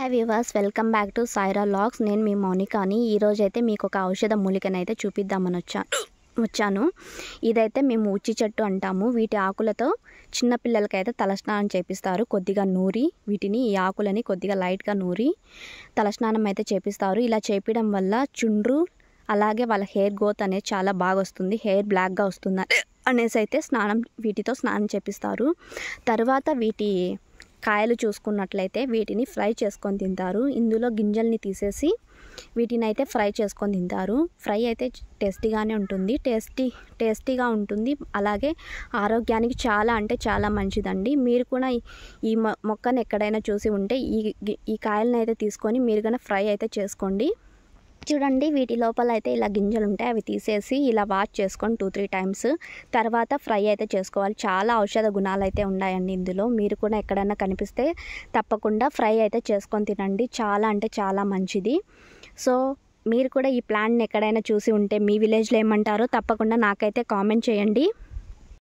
Hi viewers, welcome back to Saira vlogs. నేను మీ మౌనికాని. ఈరోజైతే మీకు ఒక ఔషధ మూలికనైతే చూపిద్దామని వచ్చాను. ఇదైతే మేము ఉచ్చి చెట్టు అంటాము. వీటి ఆకులతో చిన్నపిల్లలకైతే తలస్నానం చేపిస్తారు. కొద్దిగా నూరి వీటిని ఈ ఆకులని కొద్దిగా లైట్గా నూరి తలస్నానం అయితే చేపిస్తారు. ఇలా చేపించడం వల్ల చుండ్రు అలాగే వాళ్ళ హెయిర్ గ్రోత్ అనేది చాలా బాగా వస్తుంది. హెయిర్ బ్లాక్గా వస్తుంది అనేసి అయితే వీటితో స్నానం చేపిస్తారు. తర్వాత వీటి కాయలు చూసుకున్నట్లయితే వీటిని ఫ్రై చేసుకొని తింటారు. ఇందులో గింజల్ని తీసేసి వీటిని అయితే ఫ్రై చేసుకొని తింటారు. ఫ్రై అయితే టేస్టీగానే ఉంటుంది, టేస్టీగా ఉంటుంది. అలాగే ఆరోగ్యానికి చాలా అంటే చాలా మంచిదండి. మీరు కూడా ఈ మొక్కను ఎక్కడైనా చూసి ఉంటే ఈ కాయలను అయితే తీసుకొని మీరు కన్నా ఫ్రై అయితే చేసుకోండి. చూడండి, వీటి లోపల అయితే ఇలా గింజలు ఉంటాయి. అవి తీసేసి ఇలా వాష్ చేసుకొని 2-3 టైమ్స్ తర్వాత ఫ్రై అయితే చేసుకోవాలి. చాలా ఔషధ గుణాలు అయితే ఉన్నాయండి ఇందులో. మీరు కూడా ఎక్కడైనా కనిపిస్తే తప్పకుండా ఫ్రై అయితే చేసుకొని తినండి. చాలా అంటే చాలా మంచిది. సో మీరు కూడా ఈ ప్లాంట్ని ఎక్కడైనా చూసి ఉంటే మీ విలేజ్లో ఏమంటారో తప్పకుండా నాకైతే కామెంట్ చేయండి.